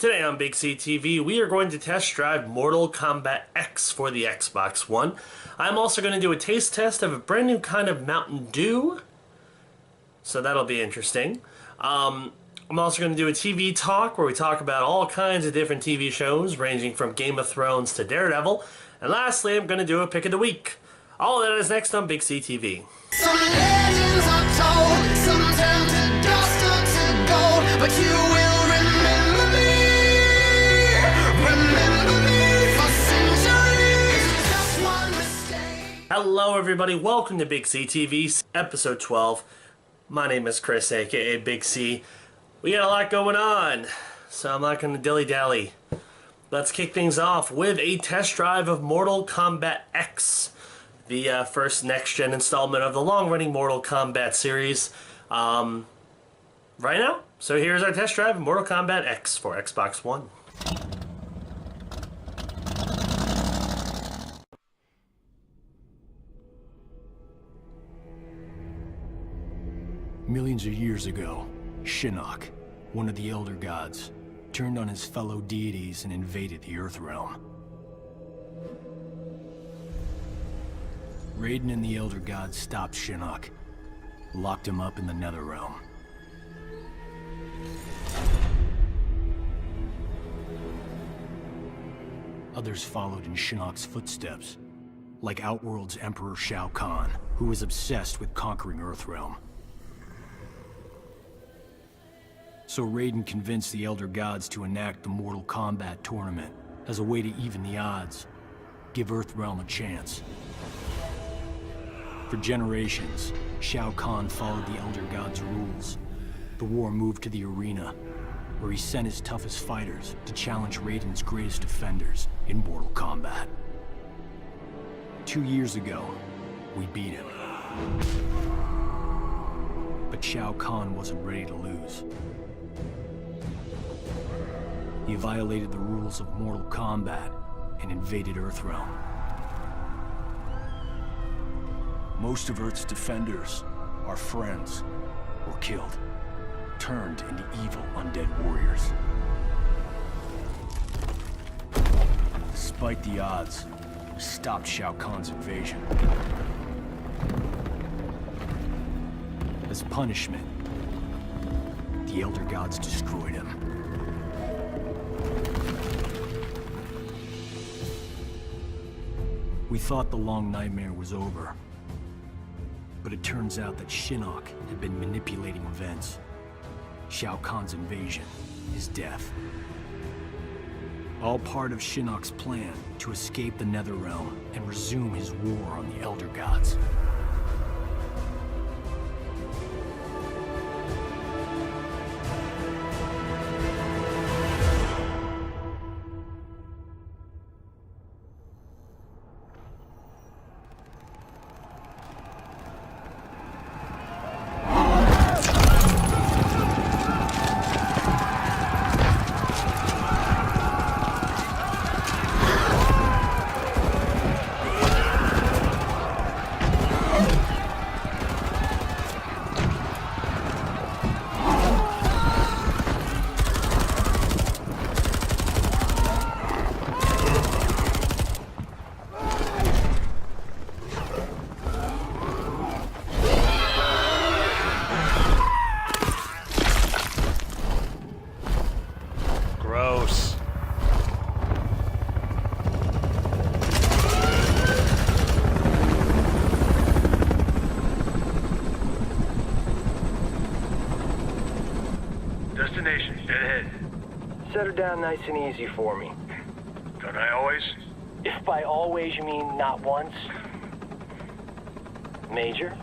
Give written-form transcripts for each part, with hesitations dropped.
Today on BigCTV, we are going to test drive Mortal Kombat X for the Xbox One. I'm also going to do a taste test of a brand new kind of Mountain Dew, so that'll be interesting. I'm also going to do a TV talk where we talk about all kinds of different TV shows, ranging from Game of Thrones to Daredevil. And lastly, I'm going to do a pick of the week. All of that is next on BigCTV. Some legends are told, some turn to dust or to gold, but you will remember me for centuries, just one mistake. Hello everybody, welcome to BigCTV, episode 12. My name is Chris, aka Big C. We got a lot going on, so I'm not going to dilly-dally. Let's kick things off with a test drive of Mortal Kombat X, the first next-gen installment of the long-running Mortal Kombat series right now. So here's our test drive of Mortal Kombat X for Xbox One. Millions of years ago, Shinnok, one of the Elder Gods, turned on his fellow deities and invaded the Earthrealm. Raiden and the Elder Gods stopped Shinnok, locked him up in the Netherrealm. Others followed in Shinnok's footsteps, like Outworld's Emperor Shao Kahn, who was obsessed with conquering Earthrealm. So Raiden convinced the Elder Gods to enact the Mortal Kombat tournament as a way to even the odds, give Earthrealm a chance. For generations, Shao Kahn followed the Elder Gods' rules. The war moved to the arena, where he sent his toughest fighters to challenge Raiden's greatest defenders in Mortal Kombat. 2 years ago, we beat him. But Shao Kahn wasn't ready to lose. He violated the rules of Mortal Kombat and invaded Earthrealm. Most of Earth's defenders, our friends, were killed, turned into evil undead warriors. Despite the odds, we stopped Shao Kahn's invasion. As punishment, the Elder Gods destroyed him. We thought the long nightmare was over, but it turns out that Shinnok had been manipulating events. Shao Kahn's invasion, his death. All part of Shinnok's plan to escape the Netherrealm and resume his war on the Elder Gods. Gross. Destination, dead ahead. Set her down nice and easy for me. Don't I always? If by always you mean not once. Major?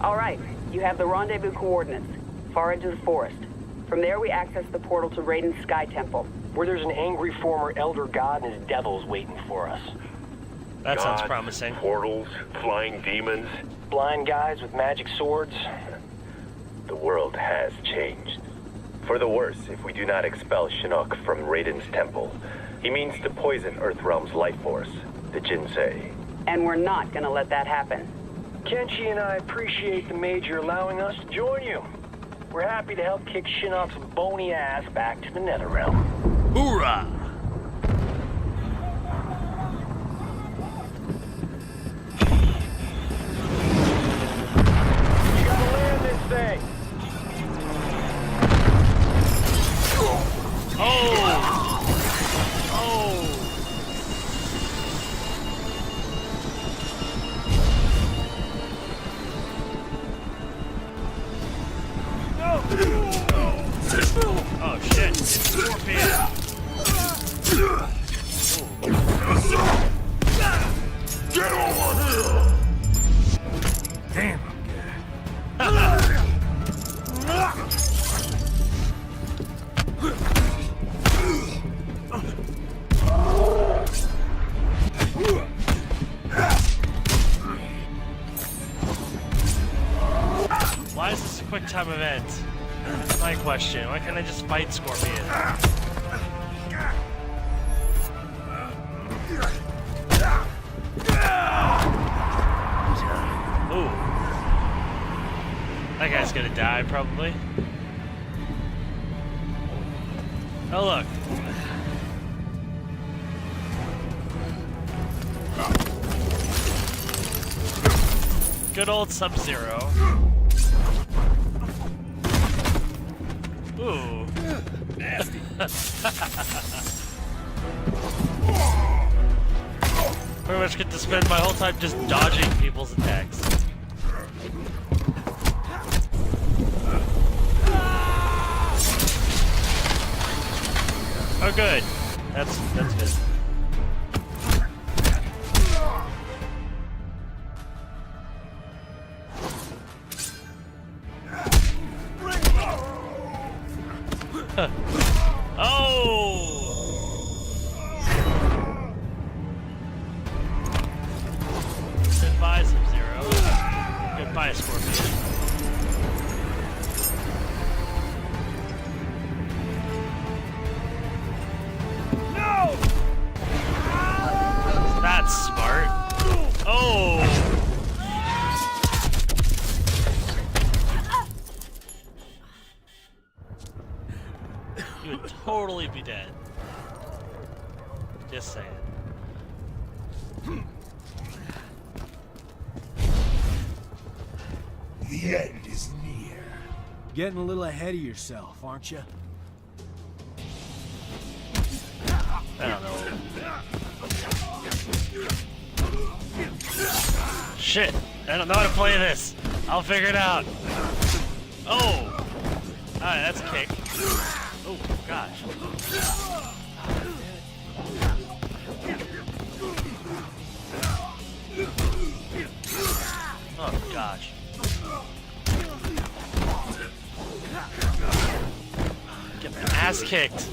All right, you have the rendezvous coordinates, far edge of the forest. From there, we access the portal to Raiden's Sky Temple. Where there's an angry former Elder God and his devils waiting for us. That sounds Gods, promising. Portals, flying demons. Blind guys with magic swords. The world has changed. For the worse if we do not expel Shinnok from Raiden's temple. He means to poison Earthrealm's life force, the Jinsei. And we're not gonna let that happen. Kenshi and I appreciate the Major allowing us to join you. We're happy to help kick Shinnok's bony ass back to the Netherrealm. Hoorah! You gotta land this thing. Oh shit, it's Scorpion! Get over here! Damn, Why is this a quick time event? That's my question. Why can't I just fight Scorpion? Ooh. That guy's gonna die, probably. Oh, look. Good old Sub-Zero. Ooh. Nasty. Pretty much get to spend my whole time just dodging people's attacks. Oh, good. That's good. Oh! Goodbye, Sub-Zero. Goodbye, Scorpion. No! That's smart. Oh! You would totally be dead. Just saying. the end is near. Getting a little ahead of yourself, aren't you? I don't know. Shit! I don't know how to play this. I'll figure it out. Oh! Alright, that's a kick. Oh, gosh. Oh, gosh. Get my ass kicked.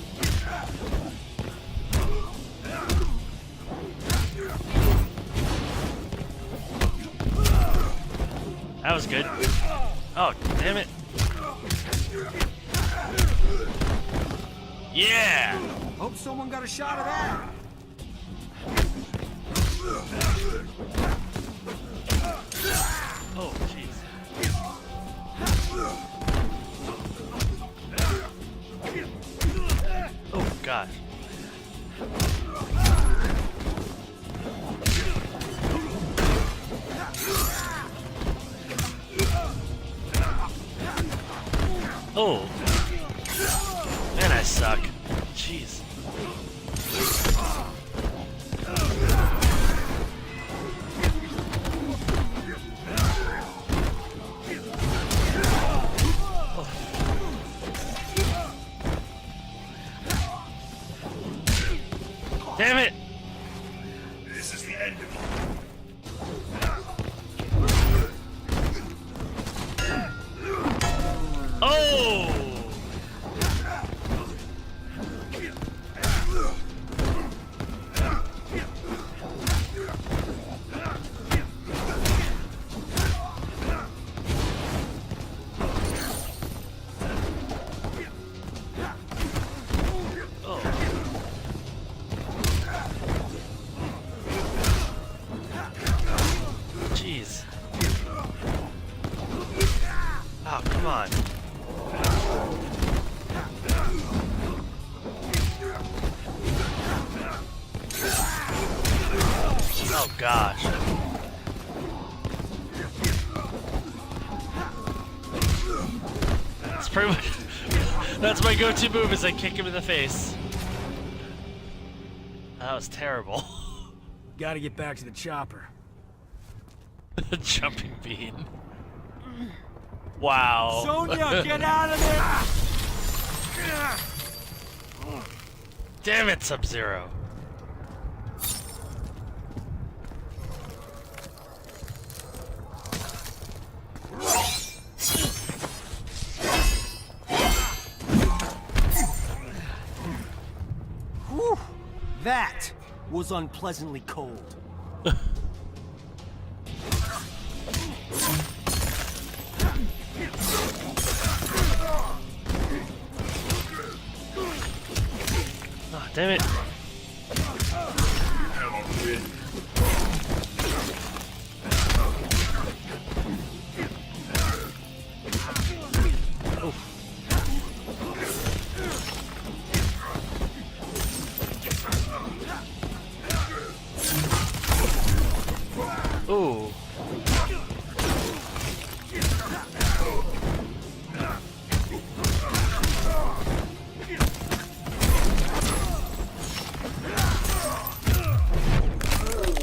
That was good. Oh, damn it. Yeah! Hope someone got a shot of that. Oh, jeez. Oh, gosh. Oh. Man, I suck. Jeez. Damn it! This is the end of you. Oh! Oh gosh. That's pretty much. That's my go-to move. Is I kick him in the face. That was terrible. Gotta get back to the chopper. The jumping bean. Wow. Sonya, get out of there! Damn it, Sub-Zero. Whew. That was unpleasantly cold. Oh, damn it. Ooh.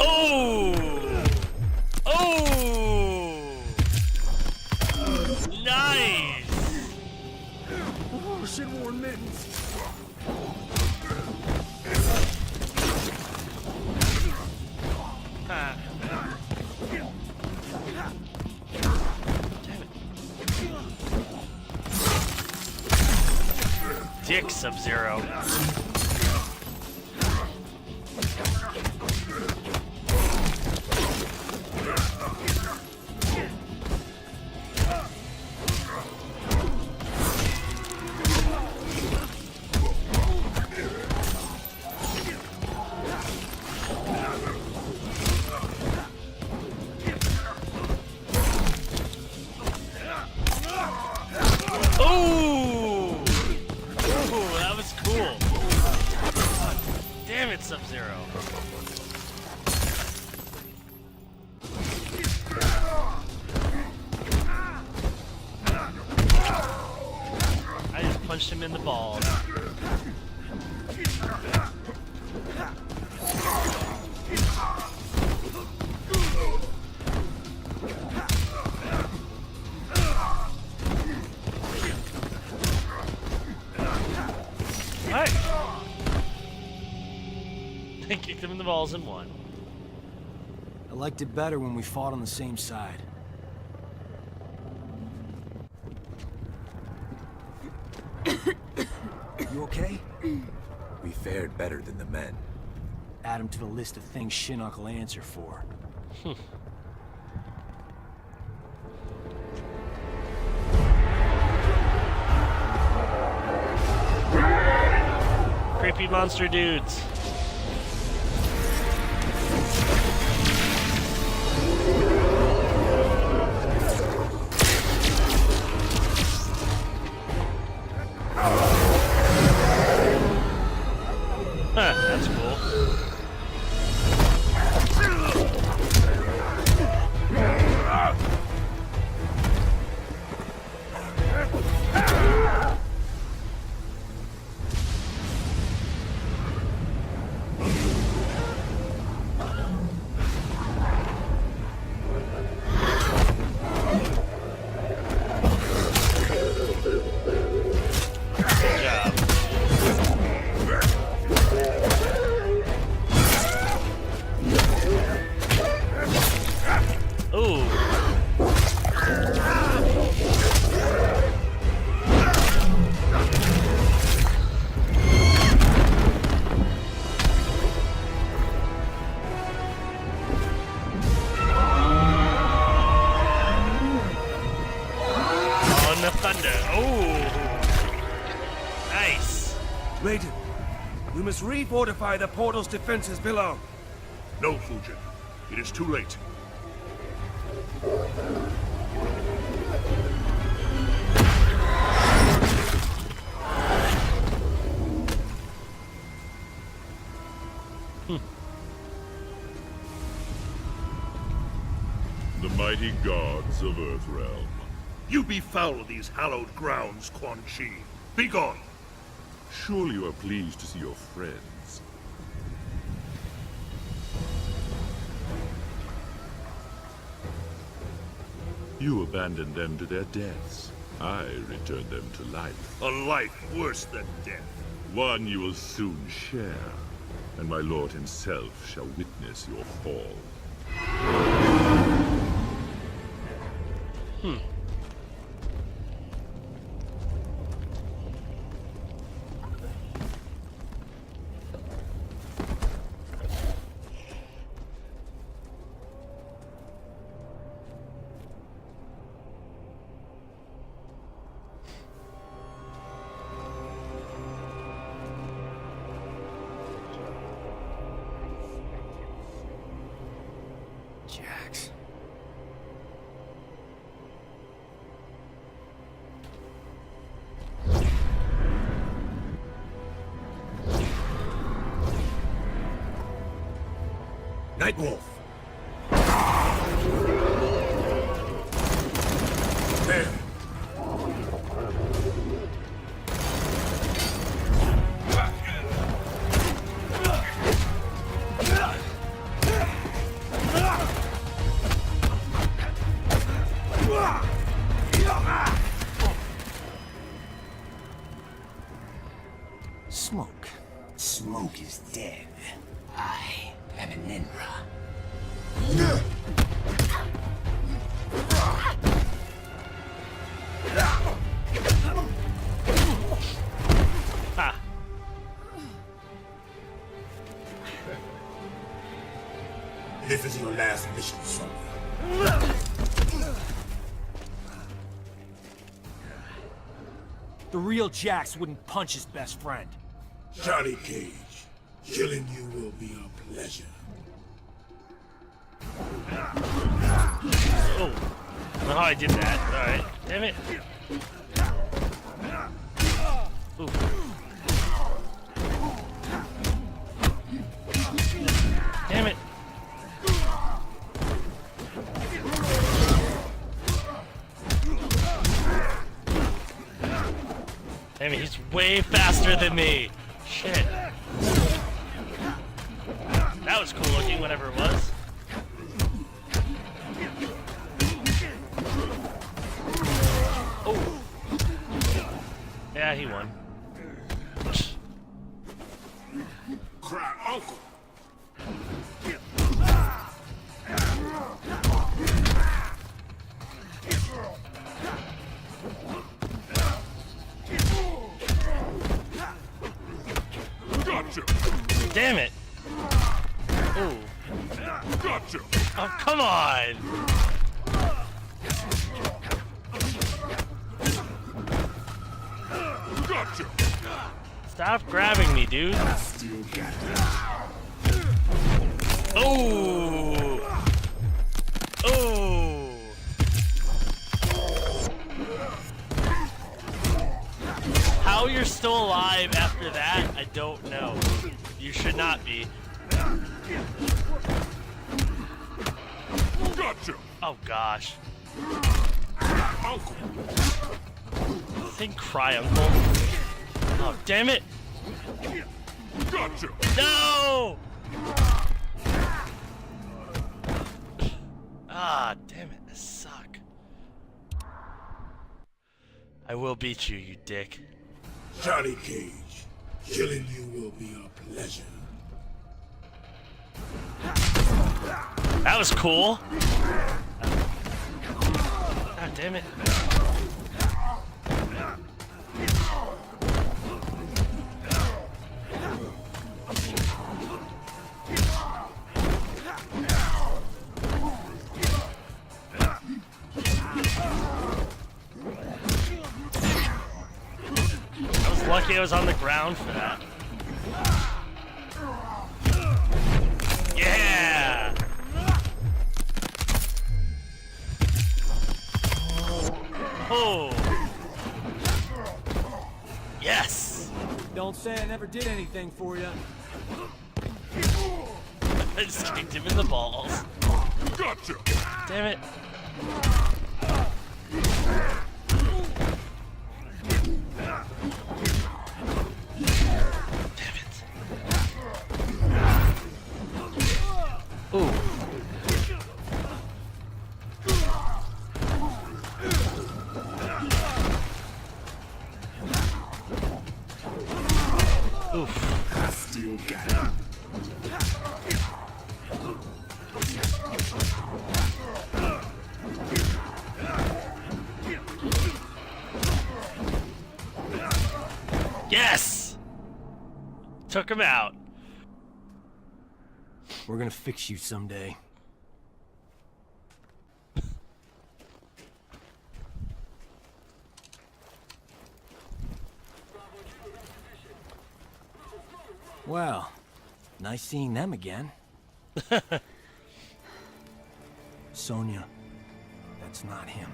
Oh! Oh! Nice! Oh, should worn mittens. Ah. Dick Sub-Zero. Ooh! Ooh, that was cool. God damn it, Sub-Zero. I just punched him in the balls. Alright. I kicked him in the balls and won. I liked it better when we fought on the same side. You okay? We fared better than the men. Add him to the list of things Shinnok will answer for. Creepy monster dudes. Huh, that's cool. Good job. Ooh. On the thunder. Oh. Nice. Raiden, we must refortify the portal's defenses below. No, Fujin. It is too late. The mighty gods of Earthrealm. You befoul these hallowed grounds, Quan Chi. Begone! Surely you are pleased to see your friends. You abandoned them to their deaths. I returned them to life. A life worse than death. One you will soon share, and my lord himself shall witness your fall. Jax. Nightwolf! There! Smoke. Smoke is dead. I am an Ninra. Ha! This is your last mission, son. The real Jax wouldn't punch his best friend. Johnny Cage, killing you will be a pleasure. Oh. Oh, I did that. Alright. Damn it. Ooh. Damn it. Damn it, he's way faster than me. Shit. That was cool looking, whatever it was. Oh. Yeah, he won. Cry uncle. Gotcha! Damn it. Ooh. Gotcha! Oh, come on. Gotcha! Stop grabbing me, dude. Oh. Oh. How you're still alive after that, I don't know. You should not be. Gotcha! Oh gosh. Uncle! Think cry, uncle. Oh, damn it! Gotcha! No! Ah, damn it, I suck. I will beat you, you dick. Johnny Cage, killing you will be a pleasure. That was cool. God damn it. I was lucky I was on the ground for that. Yeah! Oh! Yes! Don't say I never did anything for you. I just kicked him in the balls. Gotcha! Damn it. Ooh. Oof. I still got it. Yes! Took him out. We're gonna fix you someday. Well, nice seeing them again. Sonya, that's not him.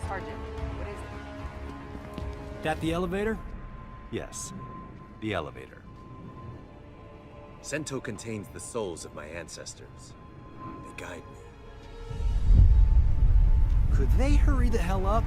Sergeant, what is it? That the elevator? Yes, the elevator. Sento contains the souls of my ancestors. They guide me. Could they hurry the hell up?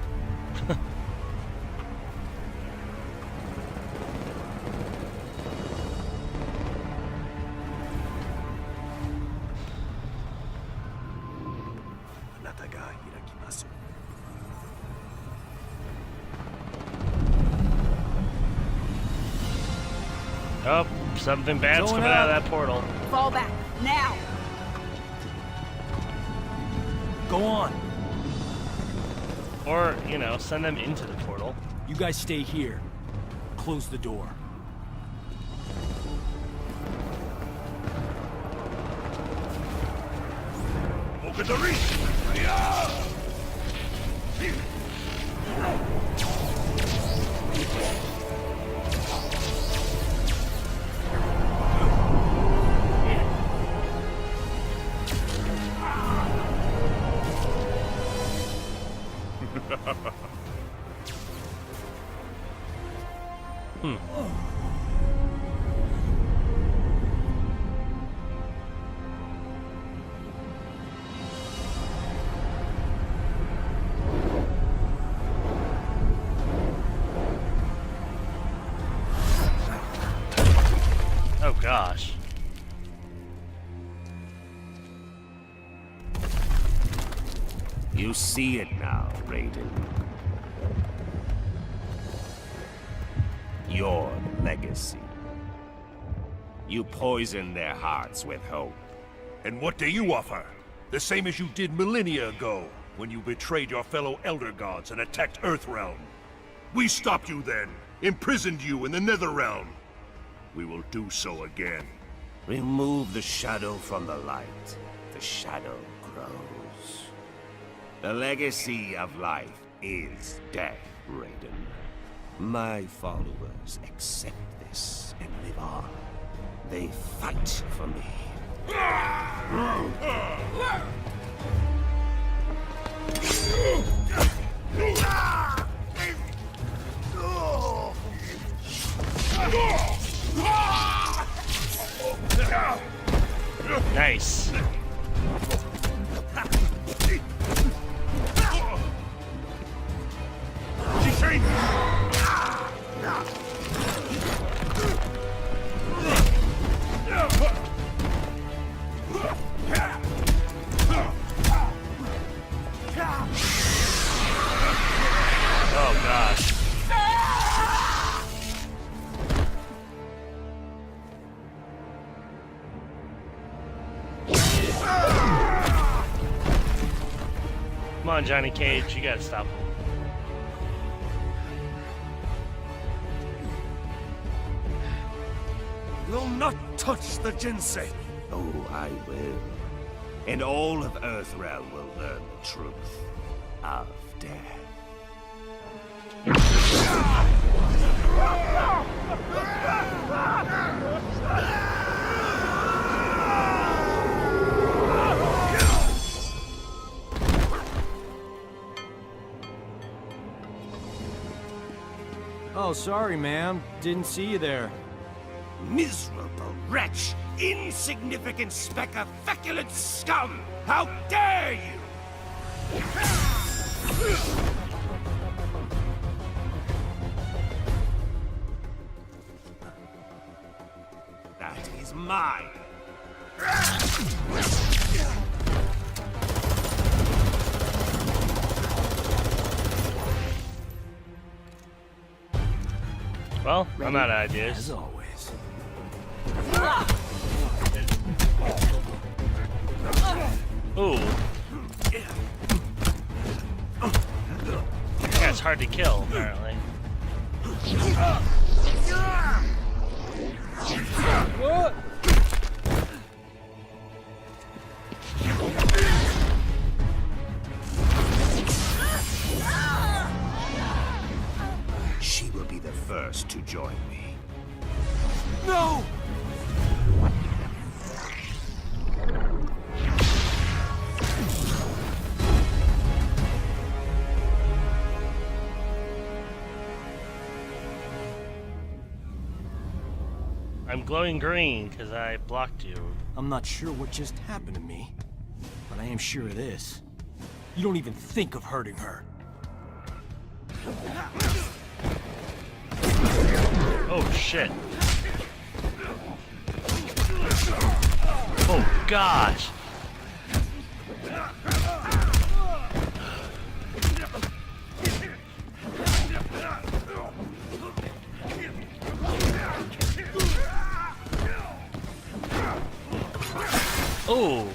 Oh, something bad's coming out of that portal. Fall back, now! Go on. Or, you know, send them into the portal. You guys stay here. Close the door. Open the reach! Oh gosh. You see it now, Raiden. Your legacy. You poison their hearts with hope. And what do you offer? The same as you did millennia ago, when you betrayed your fellow Elder Gods and attacked Earthrealm. We stopped you then, imprisoned you in the Netherrealm. We will do so again. Remove the shadow from the light. The shadow grows. The legacy of life is death, Raiden. My followers accept this and live on. They fight for me. Nice. Oh gosh. Come on, Johnny Cage, you gotta stop him. Will not touch the Jinsei. Oh, I will. And all of Earthrealm will learn the truth of death. Oh, sorry, ma'am. Didn't see you there. Miserable wretch! Insignificant speck of feculent scum! How dare you! That is mine! Well, I'm out of ideas. As always. Ooh. Yeah, it's hard to kill, apparently. What? She will be the first to join me. No! I'm glowing green because I blocked you. I'm not sure what just happened to me, but I am sure of this. You don't even think of hurting her. Oh shit. Oh gosh. Oh.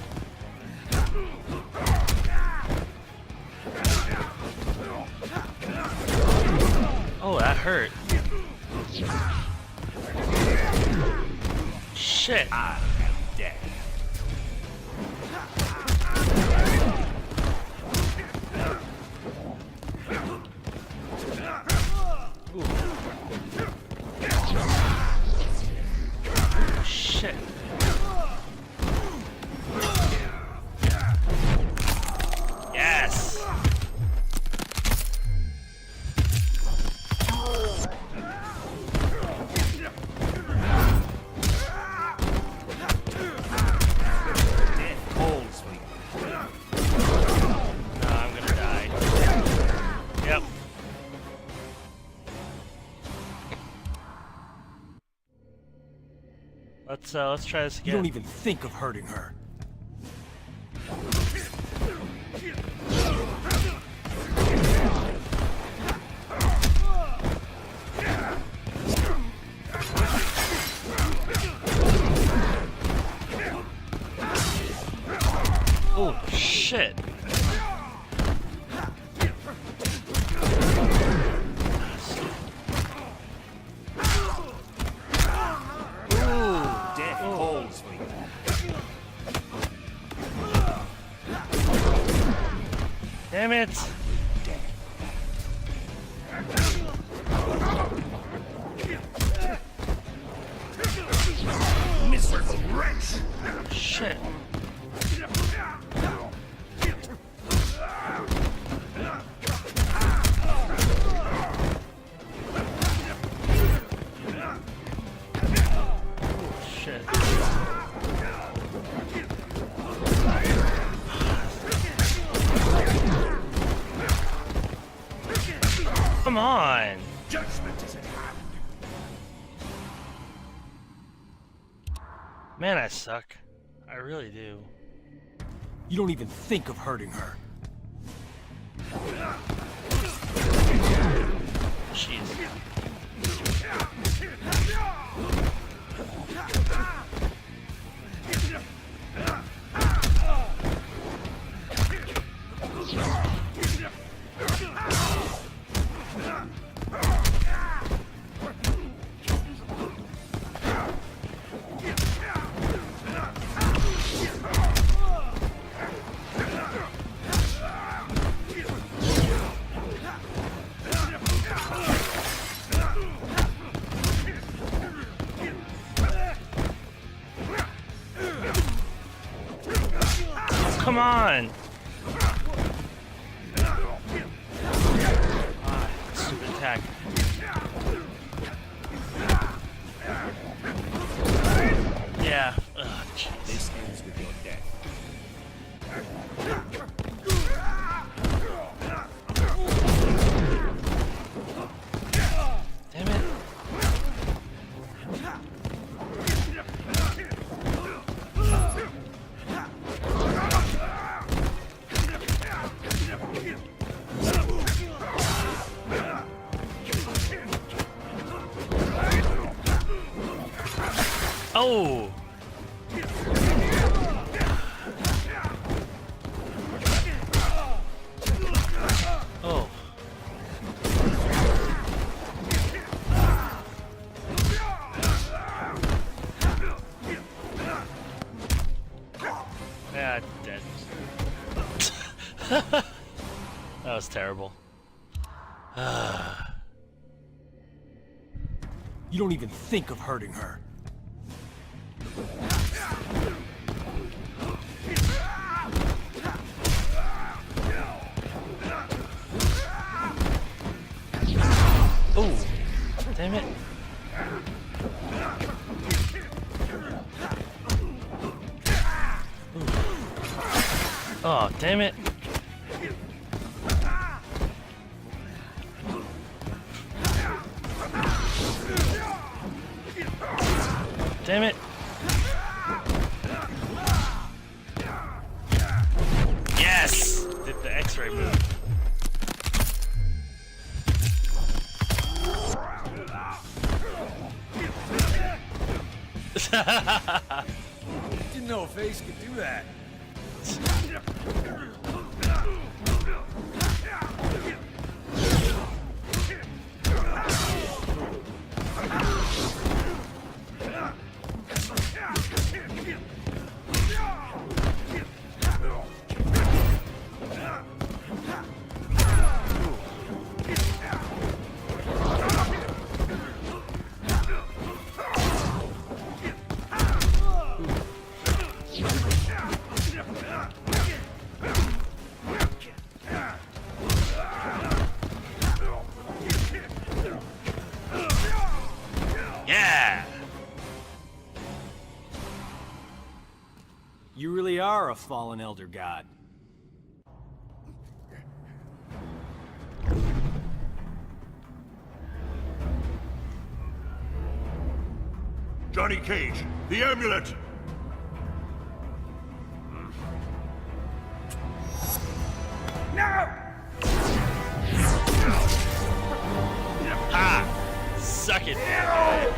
Oh, that hurt. Shit. I am dead. Shit. Yes. Let's try this again. You don't even think of hurting her. Oh shit. Damn it! Miserable wretch! Shit. Shit. Come on! Judgment is at hand. Man, I suck. I really do. You don't even think of hurting her. Jeez. Come on! Ah, stupid attack. Yeah. Ugh, jeez. This ends with your death. Damn it. Oh! Oh. Yeah, dead. That was terrible. You don't even think of hurting her. Oh, damn it. Oh, damn it. Damn it. Yes! Did the X-ray move. Didn't know a face could do that. Yeah! You really are a fallen elder god. Johnny Cage, the amulet! Ha! Suck it, bad guy.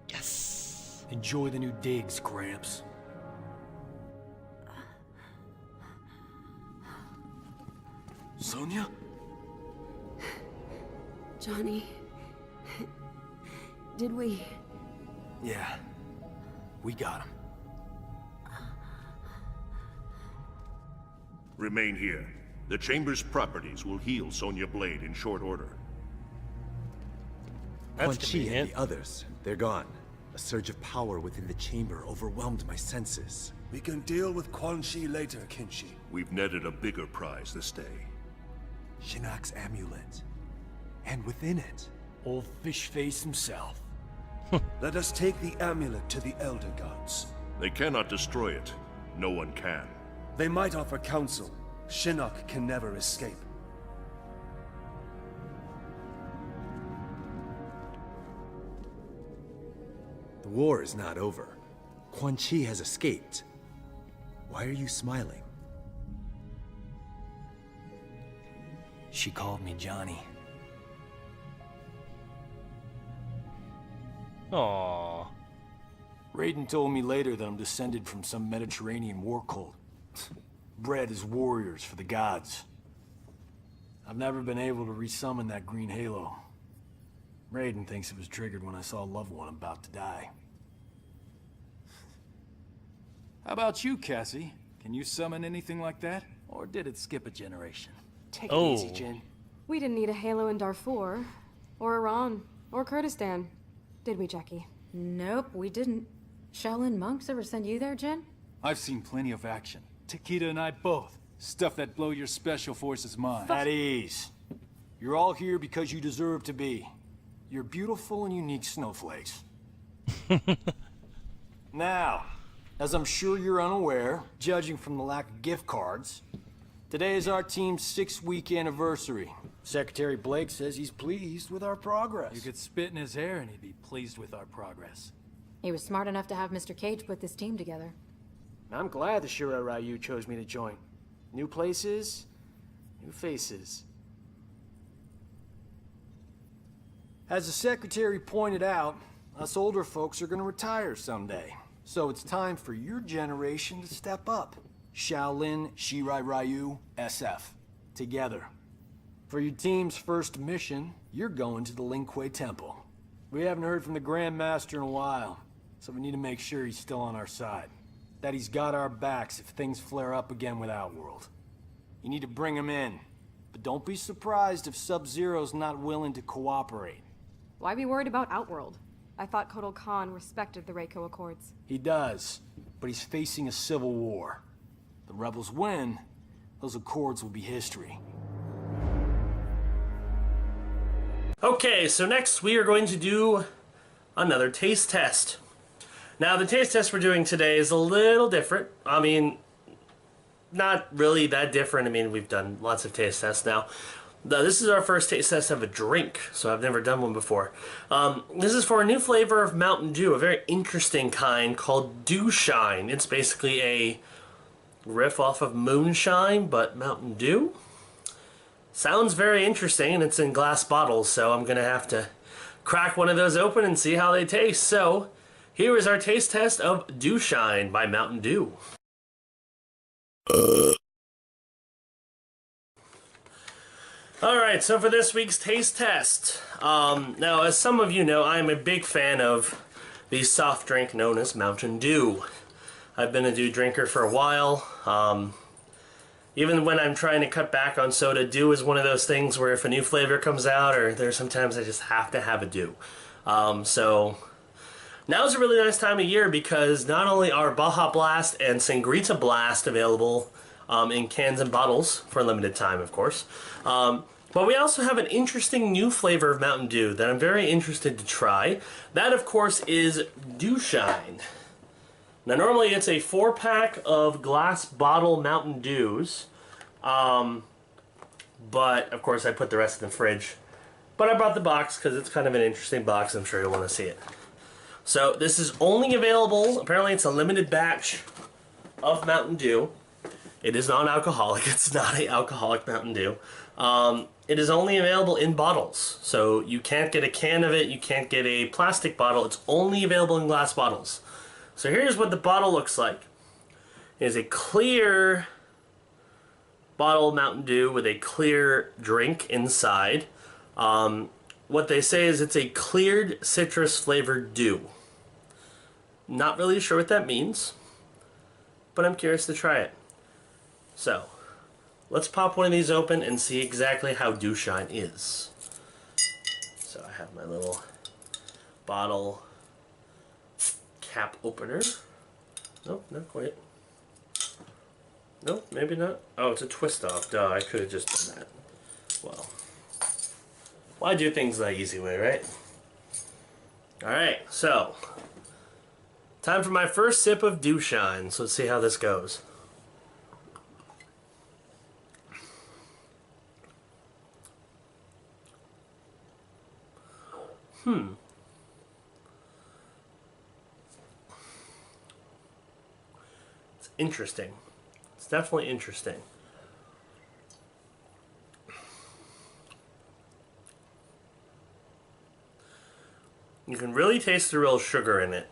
Yes! Enjoy the new digs, Gramps. Sonia? Johnny, did we? Yeah, we got him. Remain here. The Chamber's properties will heal Sonya Blade in short order. Quan Chi and the others, they're gone. A surge of power within the chamber overwhelmed my senses. We can deal with Quan Chi later, Kinshi. We've netted a bigger prize this day. Shinnok's amulet. And within it, Old fish face himself. let us take the amulet to the Elder Gods. They cannot destroy it. No one can. They might offer counsel. Shinnok can never escape. The war is not over. Quan Chi has escaped. Why are you smiling? She called me Johnny. Aww. Raiden told me later that I'm descended from some Mediterranean war cult. Bred as warriors for the gods. I've never been able to resummon that green halo. Raiden thinks it was triggered when I saw a loved one about to die. How about you, Cassie? Can you summon anything like that? Or did it skip a generation? Take it easy, Jin. We didn't need a halo in Darfur, or Iran, or Kurdistan. Did we, Jackie? Nope, we didn't. Shaolin monks ever send you there, Jen? I've seen plenty of action. Takeda and I both. Stuff that blow your special forces mind. At ease. You're all here because you deserve to be. You're beautiful and unique snowflakes. Now, as I'm sure you're unaware, judging from the lack of gift cards, today is our team's 6-week anniversary. Secretary Blake says he's pleased with our progress. You could spit in his hair and he'd be pleased with our progress. He was smart enough to have Mr. Cage put this team together. I'm glad the Shura Ryu chose me to join. New places, new faces. As the secretary pointed out, us older folks are gonna retire someday. So it's time for your generation to step up. Shaolin, Shirai Ryu, SF. Together. For your team's first mission, you're going to the Lin Kuei Temple. We haven't heard from the Grand Master in a while, so we need to make sure he's still on our side. That he's got our backs if things flare up again with Outworld. You need to bring him in, but don't be surprised if Sub-Zero's not willing to cooperate. Why be worried about Outworld? I thought Kotal Khan respected the Reiko Accords. He does, but he's facing a civil war. The rebels win, those accords will be history. Okay, so next we are going to do another taste test. Now, the taste test we're doing today is a little different. I mean, not really that different. I mean, we've done lots of taste tests now. This is our first taste test of a drink, so I've never done one before. This is for a new flavor of Mountain Dew, a very interesting kind called Dewshine. It's basically a riff off of moonshine, but Mountain Dew. Sounds very interesting, and it's in glass bottles, so I'm going to have to crack one of those open and see how they taste. So, here is our taste test of Dewshine by Mountain Dew. Alright, so for this week's taste test, now as some of you know, I'm a big fan of the soft drink known as Mountain Dew. I've been a Dew drinker for a while. Even when I'm trying to cut back on soda, Dew is one of those things where if a new flavor comes out, or there's sometimes I just have to have a Dew. So now's a really nice time of year because not only are Baja Blast and Sangrita Blast available in cans and bottles for a limited time, of course, but we also have an interesting new flavor of Mountain Dew that I'm very interested to try. That, of course, is Dewshine. Now, normally it's a 4-pack of glass bottle Mountain Dews, but, of course, I put the rest in the fridge. But I brought the box because it's kind of an interesting box. I'm sure you'll want to see it. So, this is only available, apparently it's a limited batch of Mountain Dew. It is non-alcoholic. It's not an alcoholic Mountain Dew. It is only available in bottles. So you can't get a can of it. You can't get a plastic bottle. It's only available in glass bottles. So here's what the bottle looks like. It is a clear bottle of Mountain Dew with a clear drink inside. What they say is it's a cleared citrus flavored dew. Not really sure what that means, but I'm curious to try it. So, let's pop one of these open and see exactly how Dewshine is. So I have my little bottle cap opener. Nope, not quite. Nope, maybe not. Oh, it's a twist off. Duh, I could have just done that. Well, why do things the easy way, right? Alright, so time for my first sip of Dewshine. So let's see how this goes. It's interesting. It's definitely interesting. You can really taste the real sugar in it.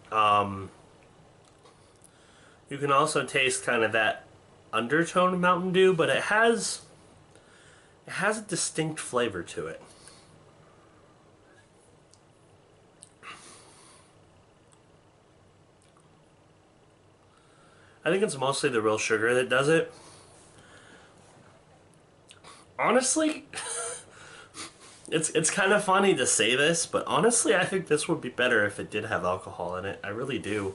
You can also taste kind of that undertone of Mountain Dew, but it has a distinct flavor to it. I think it's mostly the real sugar that does it. Honestly, it's kind of funny to say this, but honestly, I think this would be better if it did have alcohol in it. I really do.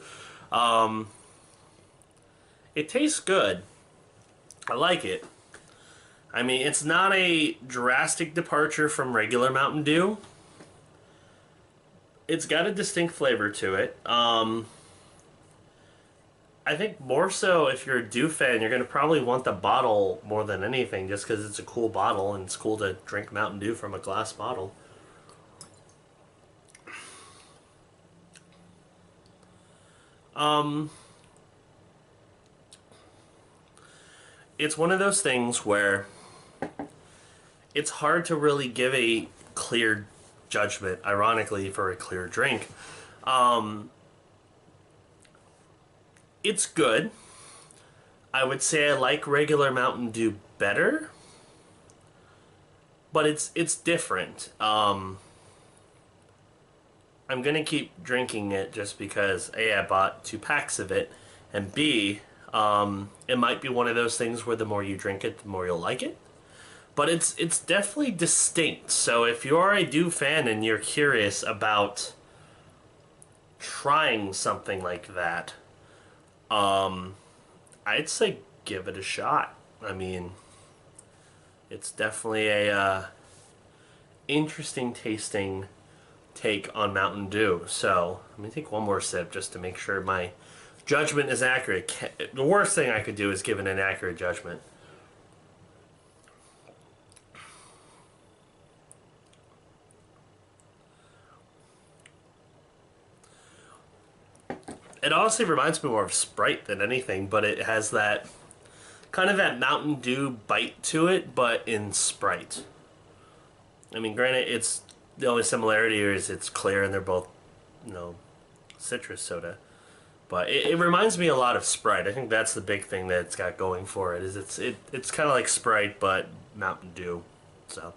It tastes good. I like it. I mean, it's not a drastic departure from regular Mountain Dew. It's got a distinct flavor to it. I think more so if you're a Dew fan, you're going to probably want the bottle more than anything, just because it's a cool bottle and it's cool to drink Mountain Dew from a glass bottle. It's one of those things where it's hard to really give a clear judgment, ironically, for a clear drink. It's good. I would say I like regular Mountain Dew better, but it's different. I'm gonna keep drinking it just because A, I bought 2 packs of it, and B, it might be one of those things where the more you drink it, the more you'll like it. But it's definitely distinct. So if you are a Dew fan and you're curious about trying something like that, I'd say give it a shot. I mean, it's definitely a interesting tasting take on Mountain Dew. So let me take one more sip just to make sure my judgment is accurate. The worst thing I could do is give it an accurate judgment. It honestly reminds me more of Sprite than anything, but it has that kind of that Mountain Dew bite to it, but in Sprite. I mean, granted, it's the only similarity here is it's clear and they're both, you know, citrus soda. But it reminds me a lot of Sprite. I think that's the big thing that it's got going for it. Is it's kind of like Sprite, but Mountain Dew. So,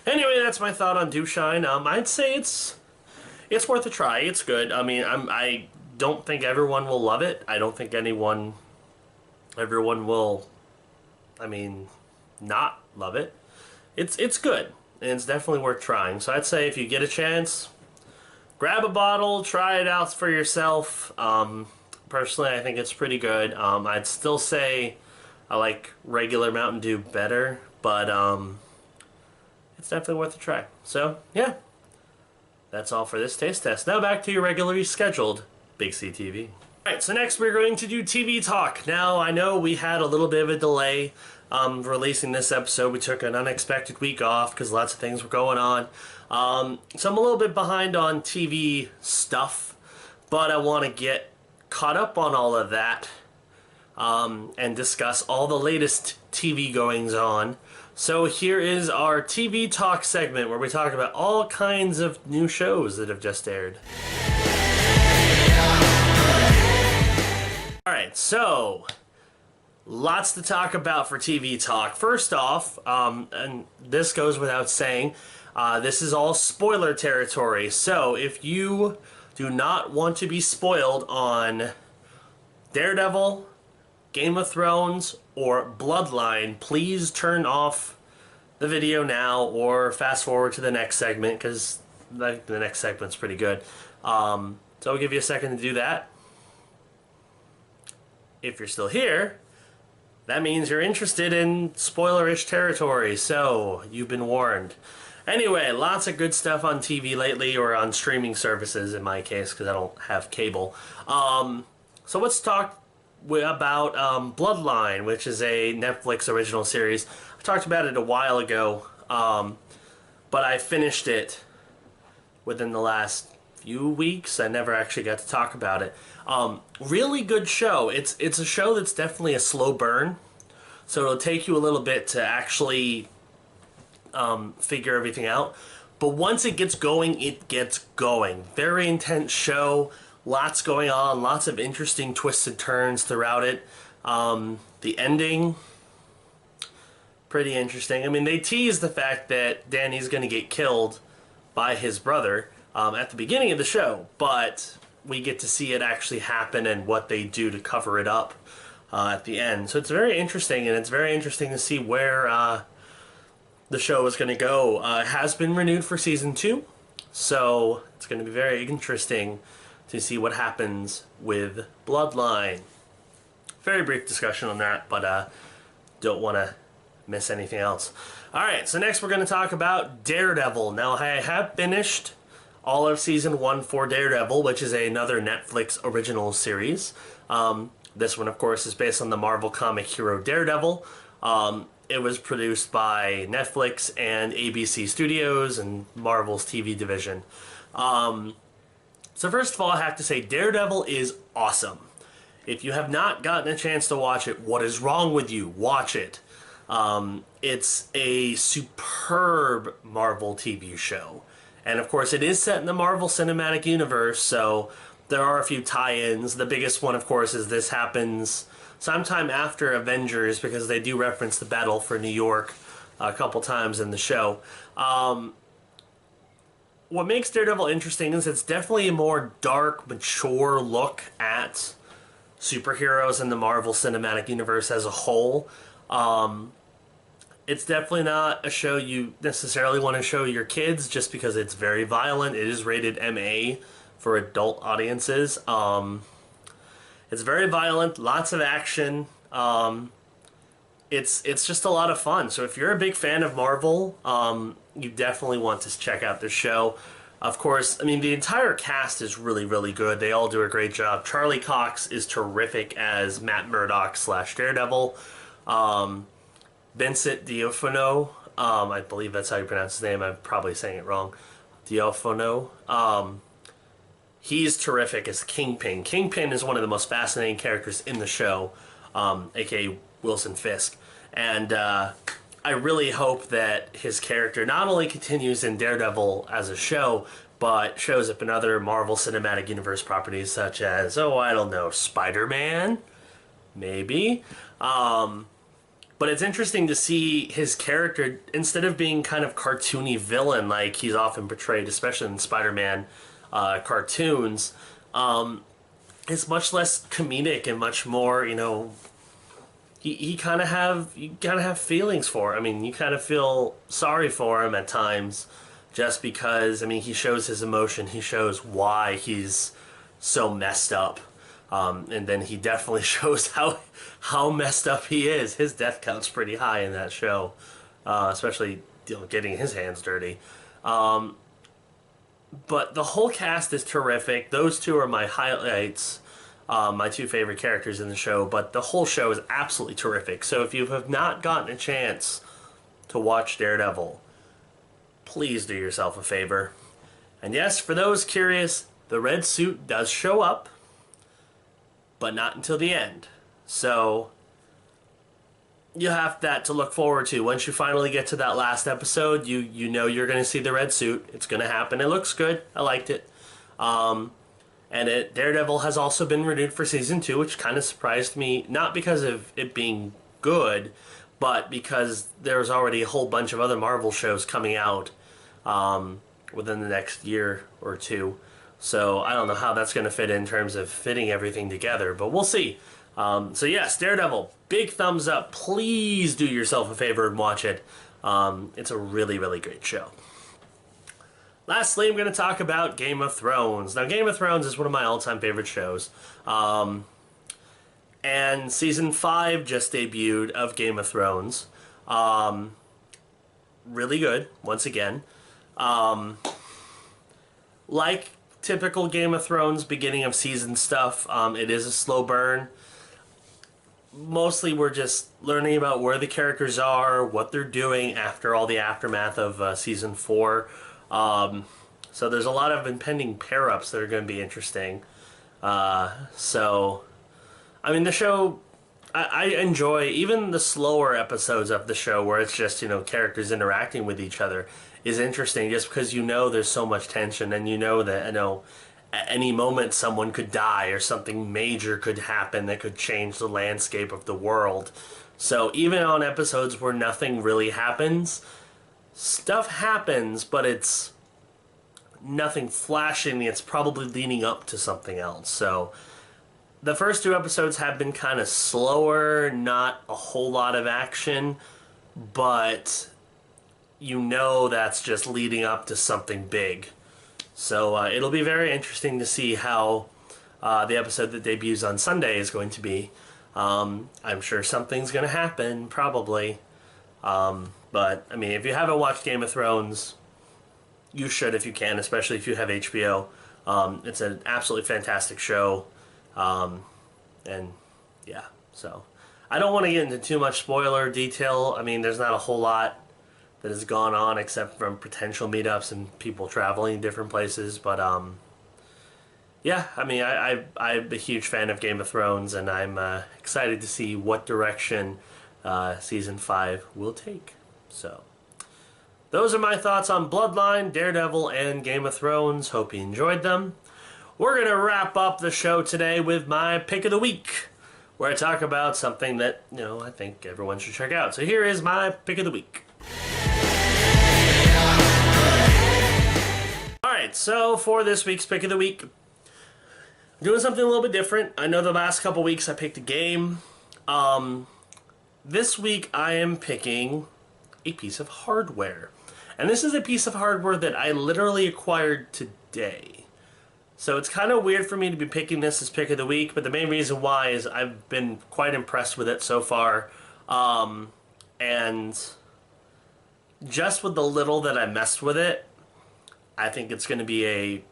anyway, that's my thought on Dewshine. I'd say it's worth a try. It's good. I mean, I don't think everyone will love it. I don't think everyone will, I mean, not love it. It's good, and it's definitely worth trying. So I'd say if you get a chance, grab a bottle, try it out for yourself. Personally, I think it's pretty good. I'd still say I like regular Mountain Dew better, but it's definitely worth a try. So, yeah. That's all for this taste test. Now back to your regularly scheduled BigCTV. Alright, so next we're going to do TV talk. Now, I know we had a little bit of a delay releasing this episode. We took an unexpected week off because lots of things were going on. So I'm a little bit behind on TV stuff, but I want to get caught up on all of that and discuss all the latest TV goings on. So here is our TV talk segment where we talk about all kinds of new shows that have just aired. Alright, so lots to talk about for TV talk. First off, and this goes without saying, this is all spoiler territory. So if you do not want to be spoiled on Daredevil, Game of Thrones, or Bloodline, please turn off the video now or fast forward to the next segment because the next segment's pretty good. So I'll give you a second to do that. If you're still here, that means you're interested in spoilerish territory, so you've been warned. Anyway, lots of good stuff on TV lately, or on streaming services in my case, because I don't have cable. So let's talk about Bloodline, which is a Netflix original series. I talked about it a while ago, but I finished it within the last few weeks. I never actually got to talk about it. Really good show. It's a show that's definitely a slow burn, so it'll take you a little bit to actually figure everything out. But once it gets going, it gets going. Very intense show. Lots going on. Lots of interesting twists and turns throughout it. The ending, pretty interesting. I mean, they tease the fact that Danny's going to get killed by his brother at the beginning of the show, but we get to see it actually happen and what they do to cover it up at the end. So it's very interesting, and it's very interesting to see where the show is going to go. It has been renewed for season 2, so it's going to be very interesting to see what happens with Bloodline. Very brief discussion on that, but don't want to miss anything else. Alright, so next we're going to talk about Daredevil. Now, I have finished all of season 1 for Daredevil, which is another Netflix original series. This one, of course, is based on the Marvel comic hero Daredevil. It was produced by Netflix and ABC Studios and Marvel's TV division. So first of all, I have to say Daredevil is awesome. If you have not gotten a chance to watch it, what is wrong with you? Watch it. It's a superb Marvel TV show. And of course, it is set in the Marvel Cinematic Universe, so there are a few tie-ins. The biggest one, of course, is this happens sometime after Avengers, because they do reference the battle for New York a couple times in the show. What makes Daredevil interesting is it's definitely a more dark, mature look at superheroes in the Marvel Cinematic Universe as a whole. It's definitely not a show you necessarily want to show your kids, just because it's very violent. It is rated MA for adult audiences. It's very violent, lots of action. It's just a lot of fun. So if you're a big fan of Marvel, you definitely want to check out this show. Of course, I mean, the entire cast is really, really good. They all do a great job. Charlie Cox is terrific as Matt Murdock / Daredevil. Vincent D'Onofrio, I believe that's how you pronounce his name. I'm probably saying it wrong. D'Onofrio. He's terrific as Kingpin. Kingpin is one of the most fascinating characters in the show, aka Wilson Fisk. And I really hope that his character not only continues in Daredevil as a show, but shows up in other Marvel Cinematic Universe properties such as, oh, I don't know, Spider-Man? Maybe? But it's interesting to see his character, instead of being kind of cartoony villain like he's often portrayed, especially in Spider-Man cartoons, it's much less comedic and much more, you know, you kind of have feelings for him. I mean, you kind of feel sorry for him at times, just because, I mean, he shows his emotion, he shows why he's so messed up. And then he definitely shows how messed up he is. His death count's pretty high in that show, especially, you know, getting his hands dirty. But the whole cast is terrific. Those two are my highlights, my two favorite characters in the show. But the whole show is absolutely terrific. So if you have not gotten a chance to watch Daredevil, please do yourself a favor. And yes, for those curious, the red suit does show up, but not until the end. So you have that to look forward to. Once you finally get to that last episode, you know you're going to see the red suit. It's going to happen. It looks good. I liked it. And Daredevil has also been renewed for season 2, which kind of surprised me, not because of it being good, but because there's already a whole bunch of other Marvel shows coming out within the next year or two. So I don't know how that's going to fit in terms of fitting everything together, but we'll see. So yes, Daredevil, big thumbs up. Please do yourself a favor and watch it. It's a really, really great show. Lastly, I'm going to talk about Game of Thrones. Now, Game of Thrones is one of my all-time favorite shows. And Season 5 just debuted of Game of Thrones. Really good, once again. Like typical Game of Thrones beginning of season stuff, it is a slow burn. Mostly we're just learning about where the characters are, what they're doing after all the aftermath of Season 4. So there's a lot of impending pair-ups that are going to be interesting. So, I mean, the show, I enjoy even the slower episodes of the show where it's just, you know, characters interacting with each other is interesting, just because you know there's so much tension, and you know that, you know, at any moment someone could die or something major could happen that could change the landscape of the world. So even on episodes where nothing really happens, stuff happens, but it's nothing flashing. It's probably leading up to something else. So the first 2 episodes have been kind of slower, not a whole lot of action, but you know that's just leading up to something big. So it'll be very interesting to see how the episode that debuts on Sunday is going to be. I'm sure something's going to happen, probably. But, I mean, if you haven't watched Game of Thrones, you should if you can, especially if you have HBO. It's an absolutely fantastic show. And, yeah, so. I don't want to get into too much spoiler detail. I mean, there's not a whole lot that has gone on except from potential meetups and people traveling different places. But, yeah, I mean, I'm a huge fan of Game of Thrones, and I'm excited to see what direction Season 5 will take. So, those are my thoughts on Bloodline, Daredevil, and Game of Thrones. Hope you enjoyed them. We're going to wrap up the show today with my Pick of the Week, where I talk about something that, you know, I think everyone should check out. So here is my Pick of the Week. Alright, so for this week's Pick of the Week, I'm doing something a little bit different. I know the last couple weeks I picked a game. This week I am picking a piece of hardware. And this is a piece of hardware that I literally acquired today. So it's kind of weird for me to be picking this as Pick of the Week, but the main reason why is I've been quite impressed with it so far. And just with the little that I messed with it, I think it's going to be a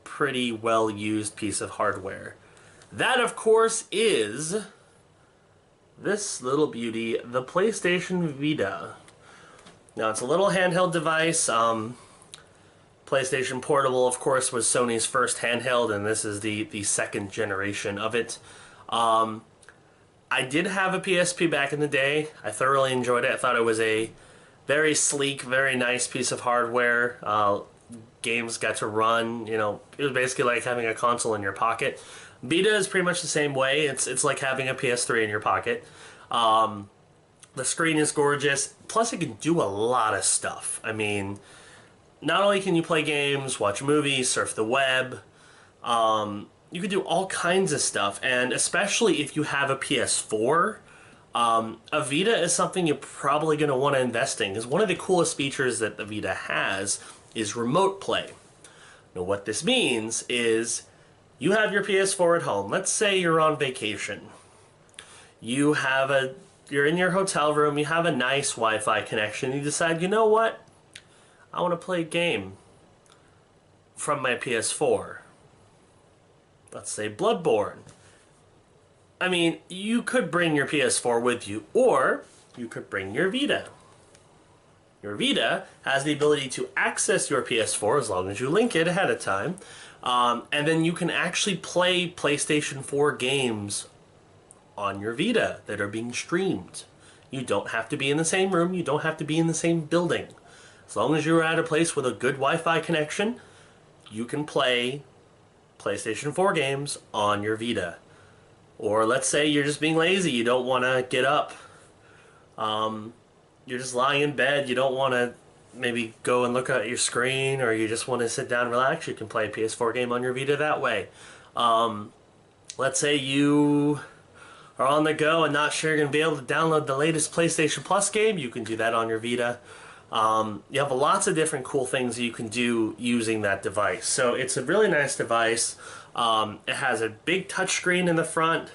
pretty well-used piece of hardware. That, of course, is this little beauty, the PlayStation Vita. Now, it's a little handheld device. PlayStation Portable, of course, was Sony's first handheld, and this is the second generation of it. I did have a PSP back in the day. I thoroughly enjoyed it. I thought it was a very sleek, very nice piece of hardware. Games got to run, you know, it was basically like having a console in your pocket. Vita is pretty much the same way. It's like having a PS3 in your pocket. The screen is gorgeous. Plus, it can do a lot of stuff. I mean, not only can you play games, watch movies, surf the web, you can do all kinds of stuff. And especially if you have a PS4, a Vita is something you're probably going to want to invest in. Because one of the coolest features that the Vita has is remote play. Now, what this means is you have your PS4 at home. Let's say you're on vacation. You're in your hotel room, you have a nice Wi-Fi connection, you decide, you know what? I want to play a game from my PS4. Let's say Bloodborne. I mean, you could bring your PS4 with you, or you could bring your Vita. Your Vita has the ability to access your PS4 as long as you link it ahead of time, and then you can actually play PlayStation 4 games on your Vita that are being streamed. You don't have to be in the same room, you don't have to be in the same building. As long as you're at a place with a good Wi-Fi connection, you can play PlayStation 4 games on your Vita. Or let's say you're just being lazy, you don't want to get up. You're just lying in bed, you don't want to maybe go and look at your screen, or you just want to sit down and relax, you can play a PS4 game on your Vita that way. Let's say you are on the go and not sure you're going to be able to download the latest PlayStation Plus game, you can do that on your Vita. You have lots of different cool things you can do using that device. So it's a really nice device. It has a big touchscreen in the front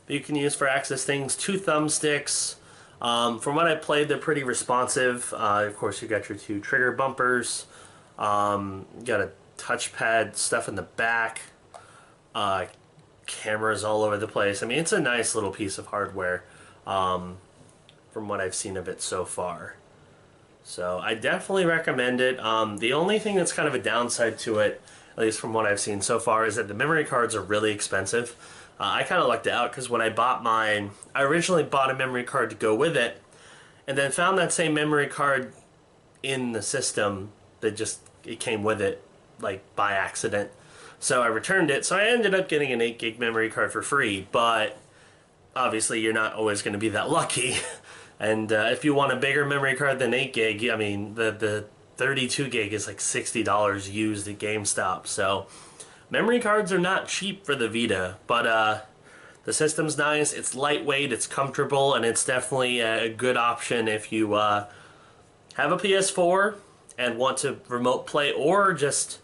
that you can use for access things, 2 thumbsticks. From what I played, they're pretty responsive. Of course, you got your 2 trigger bumpers. You got a touchpad stuff in the back. Cameras all over the place. I mean, it's a nice little piece of hardware from what I've seen of it so far. So I definitely recommend it. The only thing that's kind of a downside to it, at least from what I've seen so far, is that the memory cards are really expensive. I kind of lucked out because when I bought mine, I originally bought a memory card to go with it, and then found that same memory card in the system that it came with it, like by accident. So I returned it, so I ended up getting an 8 gig memory card for free, but obviously you're not always going to be that lucky. And if you want a bigger memory card than 8 gig, I mean, the 32 gig is like $60 used at GameStop. So memory cards are not cheap for the Vita, but the system's nice, it's lightweight, it's comfortable, and it's definitely a good option if you have a PS4 and want to remote play, or just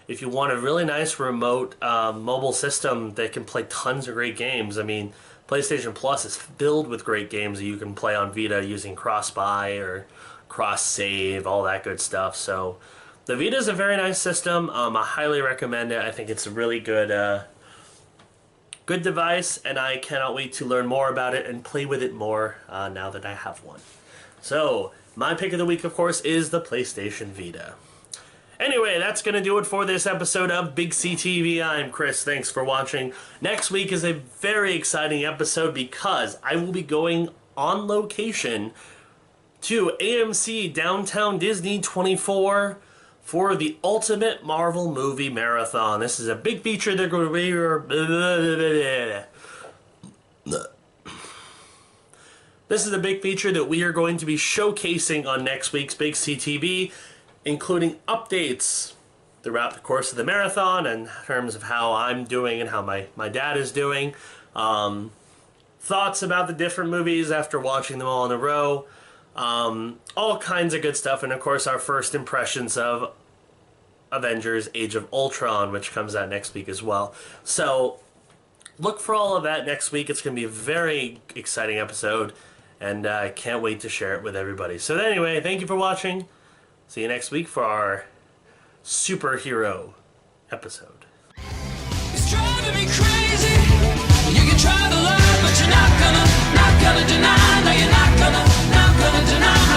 if you want a really nice remote mobile system that can play tons of great games. I mean, PlayStation Plus is filled with great games that you can play on Vita using cross-buy or cross-save, all that good stuff. So the Vita is a very nice system. I highly recommend it. I think it's a really good good device, and I cannot wait to learn more about it and play with it more now that I have one. So my pick of the week, of course, is the PlayStation Vita. Anyway, that's going to do it for this episode of Big C TV. I'm Chris. Thanks for watching. Next week is a very exciting episode because I will be going on location to AMC Downtown Disney 24 for the Ultimate Marvel Movie Marathon. This is a big feature they're going to be... This is a big feature that we are going to be showcasing on next week's Big C TV, including updates throughout the course of the marathon in terms of how I'm doing and how my dad is doing. Thoughts about the different movies after watching them all in a row. All kinds of good stuff. And of course our first impressions of Avengers Age of Ultron, which comes out next week as well. So look for all of that next week. It's going to be a very exciting episode, and I can't wait to share it with everybody. So anyway, thank you for watching. See you next week for our superhero episode. It's driving me crazy. You can try to lie, but you're not gonna deny. No, you're not gonna deny.